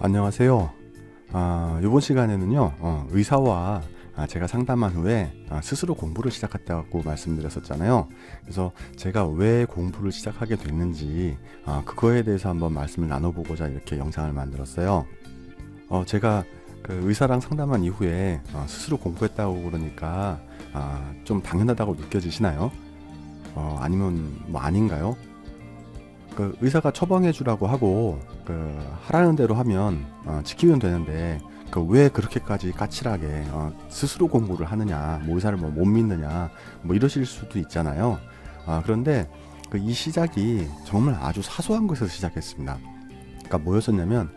안녕하세요. 이번 시간에는요, 의사와 제가 상담한 후에 스스로 공부를 시작했다고 말씀드렸었잖아요. 그래서 제가 왜 공부를 시작하게 됐는지 그거에 대해서 한번 말씀을 나눠보고자 이렇게 영상을 만들었어요. 제가 그 의사랑 상담한 이후에 스스로 공부했다고 그러니까 좀 당연하다고 느껴지시나요? 아니면 뭐 아닌가요? 그 의사가 처방해 주라고 하고 하라는 대로 하면 지키면 되는데 왜 그렇게까지 까칠하게 스스로 공부를 하느냐, 뭐 의사를 못 믿느냐, 뭐 이러실 수도 있잖아요. 그런데 이 시작이 정말 아주 사소한 것에서 시작했습니다. 그러니까 뭐였었냐면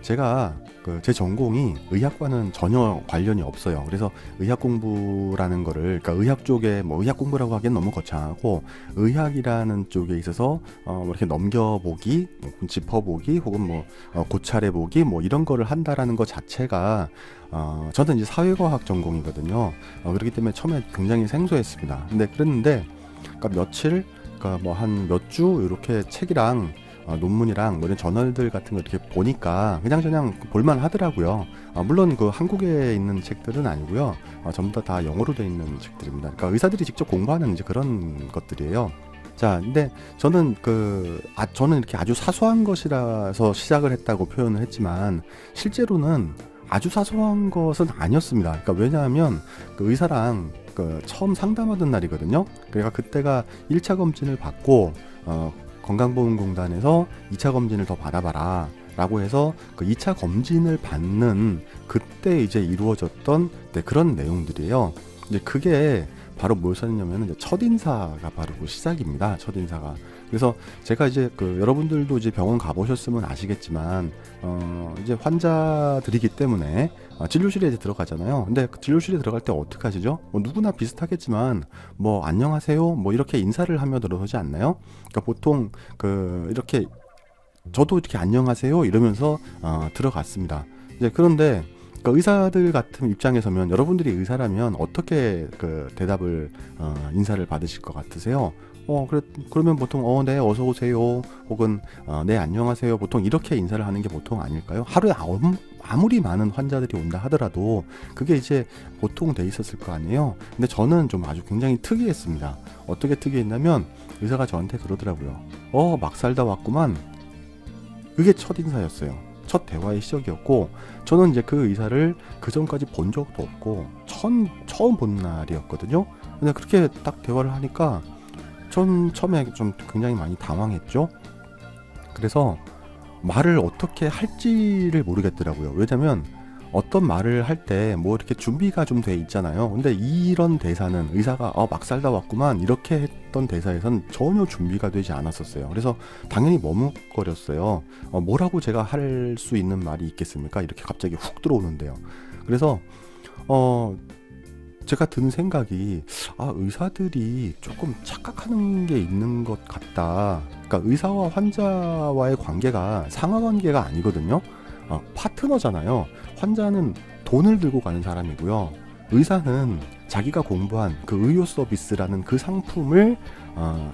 제가 제 전공이 의학과는 전혀 관련이 없어요. 그래서 의학 공부라는 거를, 그러니까 의학 쪽에 뭐 의학 공부라고 하기엔 너무 거창하고, 의학이라는 쪽에 있어서 뭐 이렇게 넘겨보기, 짚어보기, 혹은 뭐 고찰해보기, 뭐 이런 거를 한다라는 것 자체가 저는 이제 사회과학 전공이거든요. 그렇기 때문에 처음에 굉장히 생소했습니다. 근데 그랬는데, 그러니까 며칠, 그러니까 뭐 한 몇 주 이렇게 책이랑 논문이랑 뭐 이런 저널들 같은 거 이렇게 보니까 그냥 볼만 하더라고요. 물론 그 한국에 있는 책들은 아니고요. 전부 다 영어로 되어 있는 책들입니다. 그러니까 의사들이 직접 공부하는 이제 그런 것들이에요. 자, 근데 저는 저는 이렇게 아주 사소한 것이라서 시작을 했다고 표현을 했지만, 실제로는 아주 사소한 것은 아니었습니다. 그러니까 왜냐하면 의사랑 처음 상담하던 날이거든요. 그러니까 그때가 1차 검진을 받고 건강보험공단에서 2차 검진을 더 받아봐라 라고 해서 2차 검진을 받는 그때 이제 이루어졌던 그런 내용들이에요. 이제 그게 바로 뭐였었냐면 이제 첫인사가 바로 그 시작입니다. 첫인사가. 그래서 제가 이제 여러분들도 이제 병원 가보셨으면 아시겠지만 이제 환자들이기 때문에 진료실에 이제 들어가잖아요. 근데 진료실에 들어갈 때 어떻게 하시죠? 뭐 누구나 비슷하겠지만 뭐 안녕하세요 뭐 이렇게 인사를 하며 들어서지 않나요? 그러니까 보통 이렇게 저도 이렇게 안녕하세요 이러면서 들어갔습니다. 이제 그런데 의사들 같은 입장에 서면, 여러분들이 의사라면 어떻게 대답을 인사를 받으실 것 같으세요? 그러면 보통 네 어서 오세요, 혹은 네 안녕하세요, 보통 이렇게 인사를 하는 게 보통 아닐까요? 하루에 아무리 많은 환자들이 온다 하더라도 그게 이제 보통 돼 있었을 거 아니에요. 근데 저는 좀 아주 굉장히 특이했습니다. 어떻게 특이했냐면 의사가 저한테 그러더라고요. 막 살다 왔구만. 그게 첫 인사였어요. 첫 대화의 시작이었고, 저는 이제 그 의사를 그 전까지 본 적도 없고 처음 본 날이었거든요. 근데 그렇게 딱 대화를 하니까 전 처음에 좀 굉장히 많이 당황했죠. 그래서 말을 어떻게 할지를 모르겠더라고요. 왜냐면 어떤 말을 할 때 뭐 이렇게 준비가 좀 돼 있잖아요. 근데 이런 대사는 의사가 막 살다 왔구만 이렇게 했던 대사에선 전혀 준비가 되지 않았었어요. 그래서 당연히 머뭇거렸어요. 뭐라고 제가 할 수 있는 말이 있겠습니까? 이렇게 갑자기 훅 들어오는데요. 그래서 제가 든 생각이, 의사들이 조금 착각하는 게 있는 것 같다. 그러니까 의사와 환자와의 관계가 상하관계가 아니거든요. 파트너잖아요. 환자는 돈을 들고 가는 사람이고요. 의사는 자기가 공부한 의료 서비스라는 그 상품을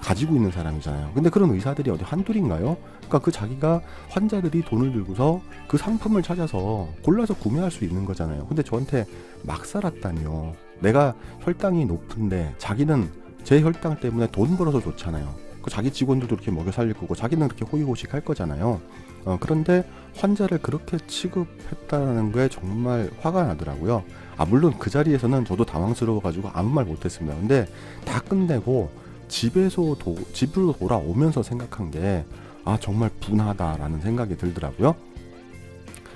가지고 있는 사람이잖아요. 근데 그런 의사들이 어디 한둘인가요? 그러니까 자기가, 환자들이 돈을 들고서 그 상품을 찾아서 골라서 구매할 수 있는 거잖아요. 근데 저한테 막 살았다니요. 내가 혈당이 높은데 자기는 제 혈당 때문에 돈 벌어서 좋잖아요. 자기 직원들도 이렇게 먹여 살릴 거고 자기는 그렇게 호의호식 할 거잖아요. 그런데 환자를 그렇게 취급했다는 게 정말 화가 나더라고요. 물론 그 자리에서는 저도 당황스러워가지고 아무 말 못했습니다. 근데 다 끝내고 집으로 돌아오면서 생각한 게 정말 분하다라는 생각이 들더라고요.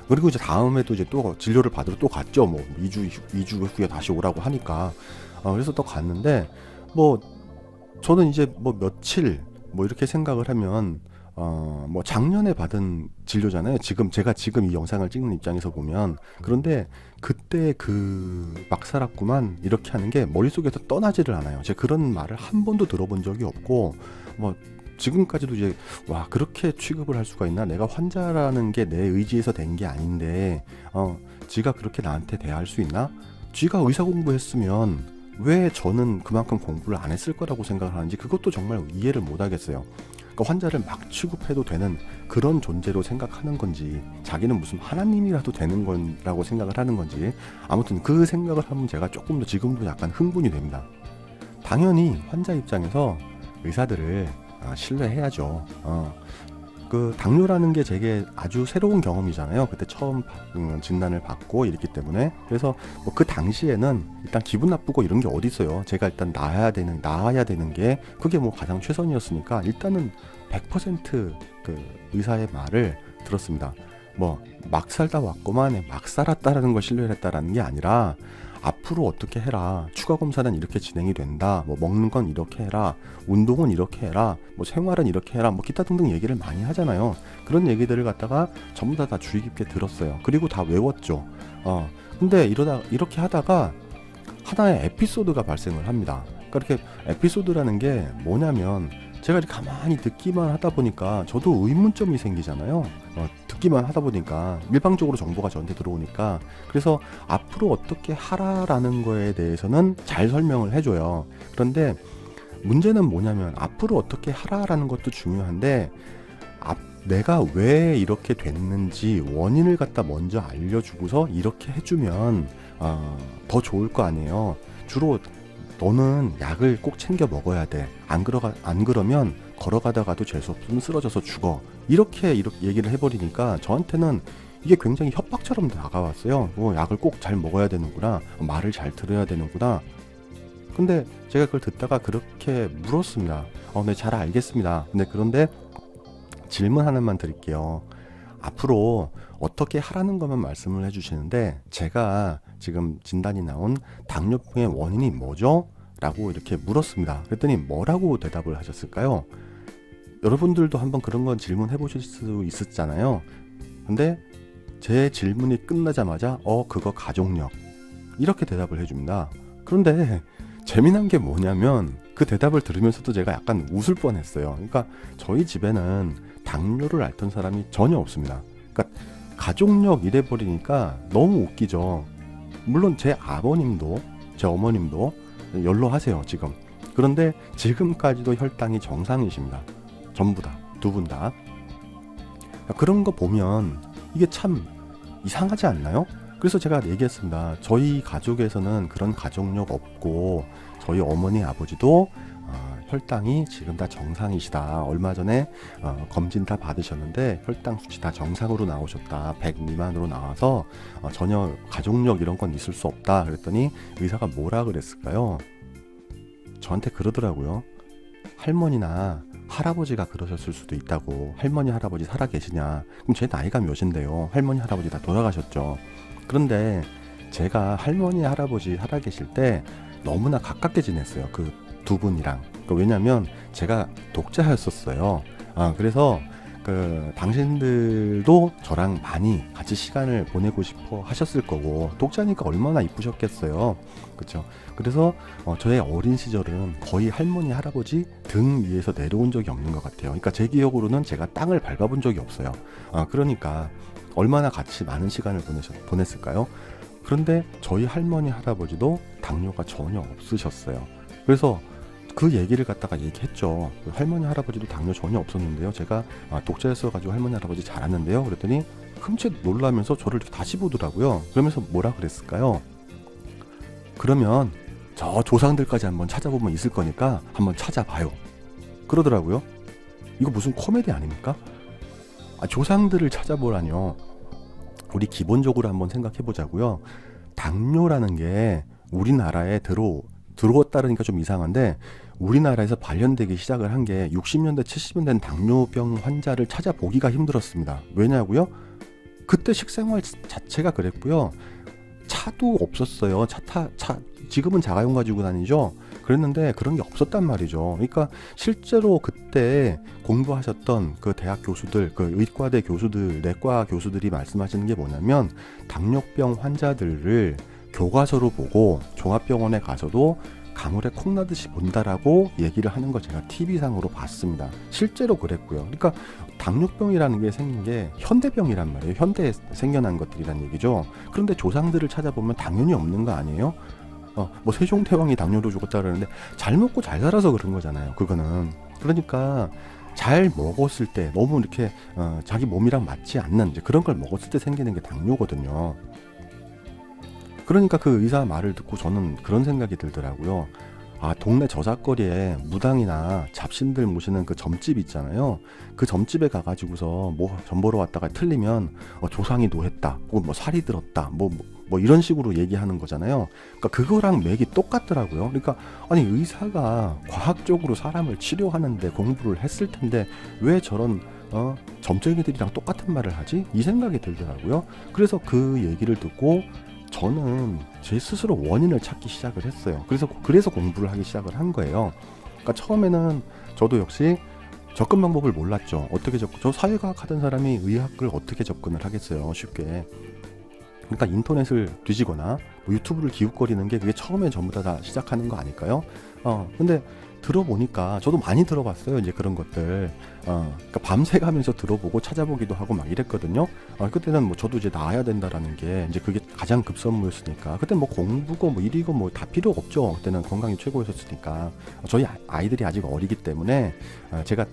그리고 이제 다음에도 이제 또 진료를 받으러 또 갔죠. 뭐 2주 후에 다시 오라고 하니까. 그래서 또 갔는데, 뭐 저는 이제 뭐 며칠 뭐 이렇게 생각을 하면 뭐 작년에 받은 진료잖아요. 제가 지금 이 영상을 찍는 입장에서 보면. 그런데 그때 막 살았구만 이렇게 하는 게 머릿속에서 떠나지를 않아요. 제가 그런 말을 한 번도 들어본 적이 없고, 뭐 지금까지도 이제 그렇게 취급을 할 수가 있나? 내가 환자라는 게 내 의지에서 된 게 아닌데 지가 그렇게 나한테 대할 수 있나? 지가 의사 공부했으면 왜 저는 그만큼 공부를 안 했을 거라고 생각을 하는지, 그것도 정말 이해를 못 하겠어요. 그러니까 환자를 막 취급해도 되는 그런 존재로 생각하는 건지, 자기는 무슨 하나님이라도 되는 거라고 생각을 하는 건지, 아무튼 그 생각을 하면 제가 조금 더 지금도 약간 흥분이 됩니다. 당연히 환자 입장에서 의사들을 신뢰해야죠. 그 당뇨라는 게 제게 아주 새로운 경험이잖아요. 그때 처음 진단을 받고 이랬기 때문에. 그래서 뭐 그 당시에는 일단 기분 나쁘고 이런 게 어디 있어요. 제가 일단 나아야 되는 게 그게 뭐 가장 최선이었으니까 일단은 100% 그 의사의 말을 들었습니다. 뭐 막 살다 왔고만 막 살았다라는 걸 신뢰를 했다라는 게 아니라, 앞으로 어떻게 해라, 추가 검사는 이렇게 진행이 된다, 뭐 먹는 건 이렇게 해라, 운동은 이렇게 해라, 뭐 생활은 이렇게 해라, 뭐 기타 등등 얘기를 많이 하잖아요. 그런 얘기들을 갖다가 전부 다 주의 깊게 들었어요. 그리고 다 외웠죠. 근데 이렇게 하다가 하나의 에피소드가 발생을 합니다. 그러니까 이렇게 에피소드라는 게 뭐냐면, 제가 이렇게 가만히 듣기만 하다 보니까 저도 의문점이 생기잖아요. 듣기만 하다 보니까 일방적으로 정보가 저한테 들어오니까. 그래서 앞으로 어떻게 하라라는 거에 대해서는 잘 설명을 해줘요. 그런데 문제는 뭐냐면, 앞으로 어떻게 하라라는 것도 중요한데, 내가 왜 이렇게 됐는지 원인을 갖다 먼저 알려주고서 이렇게 해주면 더 좋을 거 아니에요. 주로 너는 약을 꼭 챙겨 먹어야 돼. 안 그러면 걸어가다가도 재수 없으면 쓰러져서 죽어. 이렇게 얘기를 해버리니까 저한테는 이게 굉장히 협박처럼 다가왔어요. 약을 꼭 잘 먹어야 되는구나. 말을 잘 들어야 되는구나. 근데 제가 그걸 듣다가 그렇게 물었습니다. 네, 잘 알겠습니다. 그런데 질문 하나만 드릴게요. 앞으로 어떻게 하라는 것만 말씀을 해주시는데, 제가 지금 진단이 나온 당뇨병의 원인이 뭐죠? 라고 이렇게 물었습니다. 그랬더니 뭐라고 대답을 하셨을까요? 여러분들도 한번 그런 건 질문해 보실 수 있었잖아요. 근데 제 질문이 끝나자마자 그거 가족력, 이렇게 대답을 해줍니다. 그런데 재미난 게 뭐냐면, 그 대답을 들으면서도 제가 약간 웃을 뻔했어요. 그러니까 저희 집에는 당뇨를 앓던 사람이 전혀 없습니다. 그러니까 가족력 이래버리니까 너무 웃기죠. 물론 제 아버님도 제 어머님도 연로하세요 지금. 그런데 지금까지도 혈당이 정상이십니다. 전부 다, 두 분 다. 그런 거 보면 이게 참 이상하지 않나요? 그래서 제가 얘기했습니다. 저희 가족에서는 그런 가족력 없고, 저희 어머니 아버지도 혈당이 지금 다 정상이시다. 얼마 전에 검진 다 받으셨는데 혈당 수치 다 정상으로 나오셨다. 100 미만으로 나와서 전혀 가족력 이런 건 있을 수 없다. 그랬더니 의사가 뭐라 그랬을까요? 저한테 그러더라고요. 할머니나 할아버지가 그러셨을 수도 있다고. 할머니 할아버지 살아 계시냐? 그럼 제 나이가 몇인데요? 할머니 할아버지 다 돌아가셨죠. 그런데 제가 할머니 할아버지 살아 계실 때 너무나 가깝게 지냈어요. 그 두 분이랑. 왜냐면 제가 독자였었어요. 그래서 당신들도 저랑 많이 같이 시간을 보내고 싶어 하셨을 거고, 독자니까 얼마나 이쁘셨겠어요. 그렇죠? 그래서 저의 어린 시절은 거의 할머니 할아버지 등 위에서 내려온 적이 없는 것 같아요. 그러니까 제 기억으로는 제가 땅을 밟아본 적이 없어요. 그러니까 얼마나 같이 많은 시간을 보냈을까요? 그런데 저희 할머니 할아버지도 당뇨가 전혀 없으셨어요. 그래서 그 얘기를 갖다가 얘기했죠. 할머니 할아버지도 당뇨 전혀 없었는데요. 제가 독자였어가지고 할머니 할아버지 잘 아는데요. 그랬더니 흠칫 놀라면서 저를 다시 보더라고요. 그러면서 뭐라 그랬을까요? 그러면 저 조상들까지 한번 찾아보면 있을 거니까 한번 찾아봐요. 그러더라고요. 이거 무슨 코미디 아닙니까? 조상들을 찾아보라뇨. 우리 기본적으로 한번 생각해 보자고요. 당뇨라는 게 우리나라에 들어왔다니까 좀 이상한데, 우리나라에서 발현되기 시작을 한 게 60년대 70년대는 당뇨병 환자를 찾아보기가 힘들었습니다. 왜냐고요? 그때 식생활 자체가 그랬고요. 차도 없었어요. 지금은 자가용 가지고 다니죠. 그랬는데 그런 게 없었단 말이죠. 그러니까 실제로 그때 공부하셨던 그 대학 교수들, 그 의과대 교수들, 내과 교수들이 말씀하시는 게 뭐냐면, 당뇨병 환자들을 교과서로 보고 종합병원에 가서도 가물에 콩나듯이 본다라고 얘기를 하는 거 제가 TV상으로 봤습니다. 실제로 그랬고요. 그러니까 당뇨병이라는 게 생긴 게 현대병이란 말이에요. 현대에 생겨난 것들이란 얘기죠. 그런데 조상들을 찾아보면 당연히 없는 거 아니에요? 뭐 세종대왕이 당뇨로 죽었다 그러는데 잘 먹고 잘 살아서 그런 거잖아요. 그거는. 그러니까 잘 먹었을 때 너무 이렇게 자기 몸이랑 맞지 않는 이제 그런 걸 먹었을 때 생기는 게 당뇨거든요. 그러니까 그 의사 말을 듣고 저는 그런 생각이 들더라고요. 아, 동네 저작거리에 무당이나 잡신들 모시는 그 점집 있잖아요. 그 점집에 가가지고서 뭐 점 보러 왔다가 틀리면 조상이 노했다, 혹은 뭐 살이 들었다, 뭐 이런 식으로 얘기하는 거잖아요. 그러니까 그거랑 맥이 똑같더라고요. 그러니까 아니, 의사가 과학적으로 사람을 치료하는데 공부를 했을 텐데 왜 저런 점쟁이들이랑 똑같은 말을 하지? 이 생각이 들더라고요. 그래서 그 얘기를 듣고 저는 제 스스로 원인을 찾기 시작을 했어요. 그래서 공부를 하기 시작을 한 거예요. 그러니까 처음에는 저도 역시 접근 방법을 몰랐죠. 저 사회과학 하던 사람이 의학을 어떻게 접근을 하겠어요, 쉽게. 그러니까 인터넷을 뒤지거나 뭐 유튜브를 기웃거리는 게 그게 처음에 전부 다 시작하는 거 아닐까요? 근데 들어보니까 저도 많이 들어봤어요, 이제 그런 것들. 그러니까 밤새 가면서 들어보고 찾아보기도 하고 막 이랬거든요. 그때는 뭐 저도 이제 나아야 된다라는 게 이제 그게 가장 급선무였으니까. 그때 뭐 공부고 뭐 일이고 뭐 다 필요 없죠. 그때는 건강이 최고였었으니까. 저희 아이들이 아직 어리기 때문에 제가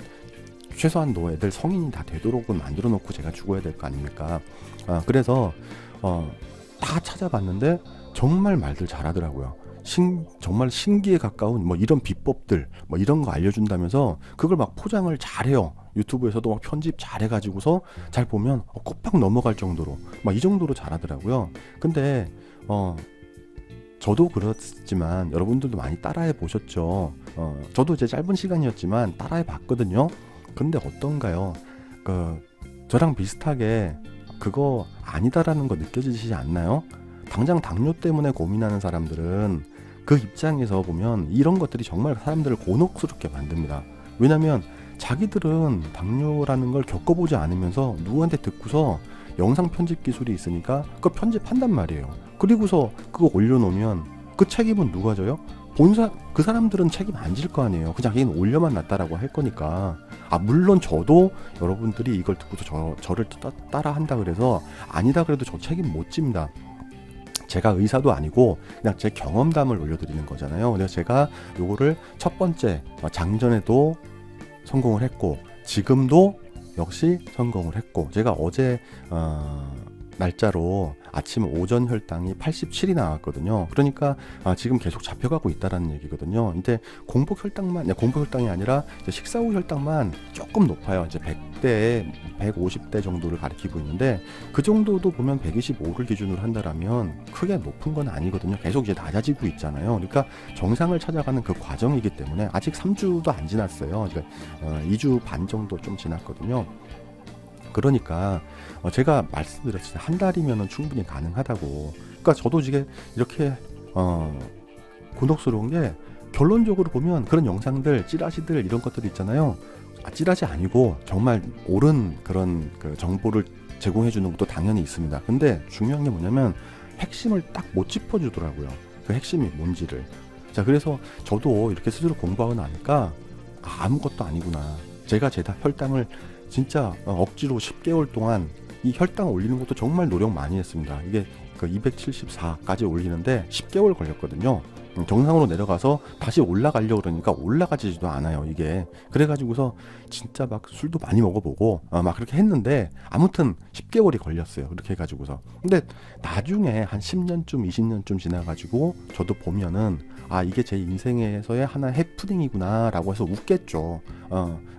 최소한도 애들 성인이 다 되도록은 만들어 놓고 제가 죽어야 될 거 아닙니까? 그래서 다 찾아봤는데 정말 말들 잘하더라고요. 정말 신기에 가까운 뭐 이런 비법들 뭐 이런 거 알려준다면서 그걸 막 포장을 잘해요. 유튜브에서도 막 편집 잘해가지고서 잘 보면 꼽박 넘어갈 정도로 막 이 정도로 잘하더라고요. 근데 저도 그렇지만 여러분들도 많이 따라해 보셨죠. 저도 이제 짧은 시간이었지만 따라해 봤거든요. 근데 어떤가요? 저랑 비슷하게 그거 아니다라는 거 느껴지시지 않나요? 당장 당뇨 때문에 고민하는 사람들은 그 입장에서 보면 이런 것들이 정말 사람들을 곤혹스럽게 만듭니다. 왜냐면 자기들은 당뇨라는 걸 겪어보지 않으면서 누구한테 듣고서 영상 편집 기술이 있으니까 그거 편집한단 말이에요. 그리고서 그거 올려놓으면 그 책임은 누가 져요? 그 사람들은 책임 안 질 거 아니에요. 그냥 자기는 올려만 놨다라고 할 거니까. 물론 저도 여러분들이 이걸 듣고서 저를 따라 한다 그래서 아니다 그래도 저 책임 못 집니다. 제가 의사도 아니고 그냥 제 경험담을 올려드리는 거잖아요. 그래서 제가 요거를 첫 번째 장전에도 성공을 했고 지금도 역시 성공을 했고, 제가 어제 날짜로 아침 오전 혈당이 87이 나왔거든요. 그러니까 지금 계속 잡혀가고 있다라는 얘기거든요. 근데 공복 혈당이 아니라 이제 식사 후 혈당만 조금 높아요. 이제 100대, 150대 정도를 가리키고 있는데 그 정도도 보면 125를 기준으로 한다라면 크게 높은 건 아니거든요. 계속 이제 낮아지고 있잖아요. 그러니까 정상을 찾아가는 그 과정이기 때문에 아직 3주도 안 지났어요. 2주 반 정도 좀 지났거든요. 그러니까 제가 말씀드렸을 때 한 달이면 충분히 가능하다고. 그러니까 저도 이렇게 곤혹스러운 게 결론적으로 보면 그런 영상들, 찌라시들 이런 것들 있잖아요. 찌라시 아니고 정말 옳은 그런 그 정보를 제공해 주는 것도 당연히 있습니다. 근데 중요한 게 뭐냐면 핵심을 딱 못 짚어주더라고요. 그 핵심이 뭔지를. 자, 그래서 저도 이렇게 스스로 공부하고 나니까 아무것도 아니구나. 제가 제 혈당을 진짜 억지로 10개월 동안 이 혈당 올리는 것도 정말 노력 많이 했습니다. 이게 그 274까지 올리는데 10개월 걸렸거든요. 정상으로 내려가서 다시 올라가려고 그러니까 올라가지도 않아요, 이게. 그래가지고서 진짜 막 술도 많이 먹어보고 막 그렇게 했는데 아무튼 10개월이 걸렸어요. 그렇게 해가지고서. 근데 나중에 한 10년쯤 20년쯤 지나가지고 저도 보면은 이게 제 인생에서의 하나의 해프닝이구나 라고 해서 웃겠죠.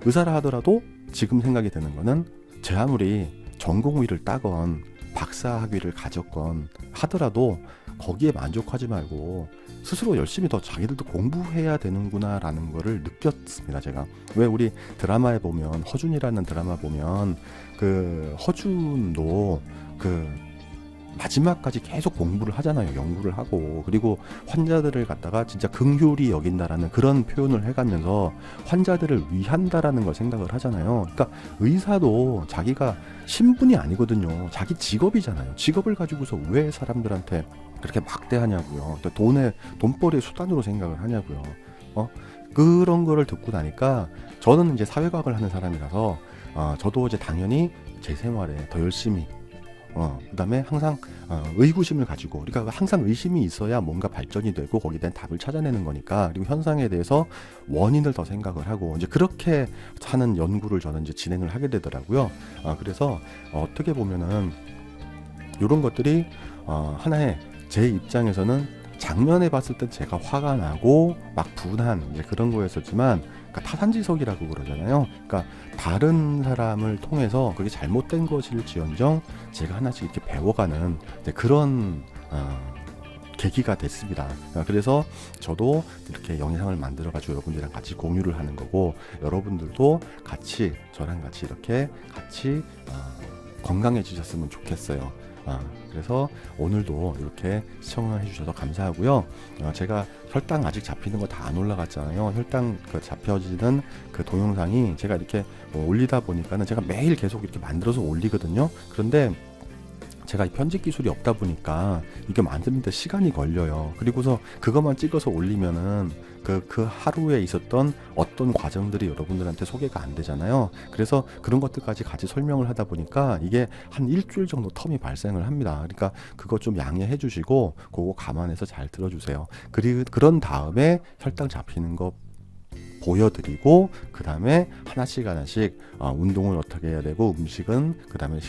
의사라 하더라도 지금 생각이 드는 거는 제 아무리 전공의를 따건 박사 학위를 가졌건 하더라도 거기에 만족하지 말고 스스로 열심히 더 자기들도 공부해야 되는구나 라는 거를 느꼈습니다. 제가 왜 우리 드라마에 보면 허준이라는 드라마 보면 그 허준도 그 마지막까지 계속 공부를 하잖아요. 연구를 하고. 그리고 환자들을 갖다가 진짜 긍휼히 여긴다라는 그런 표현을 해가면서 환자들을 위한다라는 걸 생각을 하잖아요. 그러니까 의사도 자기가 신분이 아니거든요. 자기 직업이잖아요. 직업을 가지고서 왜 사람들한테 그렇게 막대하냐고요. 또 돈벌이의 수단으로 생각을 하냐고요. 그런 거를 듣고 나니까 저는 이제 사회과학을 하는 사람이라서 저도 이제 당연히 제 생활에 더 열심히 그다음에 항상 의구심을 가지고, 그러니까 항상 의심이 있어야 뭔가 발전이 되고 거기에 대한 답을 찾아내는 거니까. 그리고 현상에 대해서 원인을 더 생각을 하고 이제 그렇게 하는 연구를 저는 이제 진행을 하게 되더라고요. 그래서 어떻게 보면은 이런 것들이 하나의 제 입장에서는 작년에 봤을 때 제가 화가 나고 막 분한 이제 그런 거였었지만, 그러니까 타산지석이라고 그러잖아요. 그러니까 다른 사람을 통해서 그게 잘못된 것일지언정 제가 하나씩 이렇게 배워가는 그런 계기가 됐습니다. 그래서 저도 이렇게 영상을 만들어가지고 여러분들이랑 같이 공유를 하는 거고, 여러분들도 같이 저랑 같이 이렇게 같이 건강해지셨으면 좋겠어요. 그래서 오늘도 이렇게 시청을 해주셔서 감사하고요. 제가 혈당 아직 잡히는 거 다 안 올라갔잖아요. 혈당 그 잡혀지는 그 동영상이 제가 이렇게 올리다 보니까는 제가 매일 계속 이렇게 만들어서 올리거든요. 그런데 제가 편집 기술이 없다 보니까 이게 만드는데 시간이 걸려요. 그리고서 그것만 찍어서 올리면은 그 하루에 있었던 어떤 과정들이 여러분들한테 소개가 안 되잖아요. 그래서 그런 것들까지 같이 설명을 하다 보니까 이게 한 일주일 정도 텀이 발생을 합니다. 그러니까 그거 좀 양해해 주시고 그거 감안해서 잘 들어주세요. 그리고 그런 다음에 혈당 잡히는 거 보여드리고, 그 다음에 하나씩 운동을 어떻게 해야 되고, 음식은 그 다음에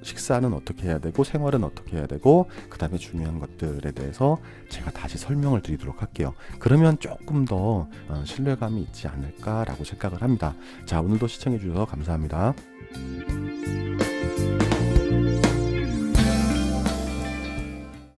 식사는 어떻게 해야 되고, 생활은 어떻게 해야 되고, 그 다음에 중요한 것들에 대해서 제가 다시 설명을 드리도록 할게요. 그러면 조금 더 신뢰감이 있지 않을까라고 생각을 합니다. 자, 오늘도 시청해 주셔서 감사합니다.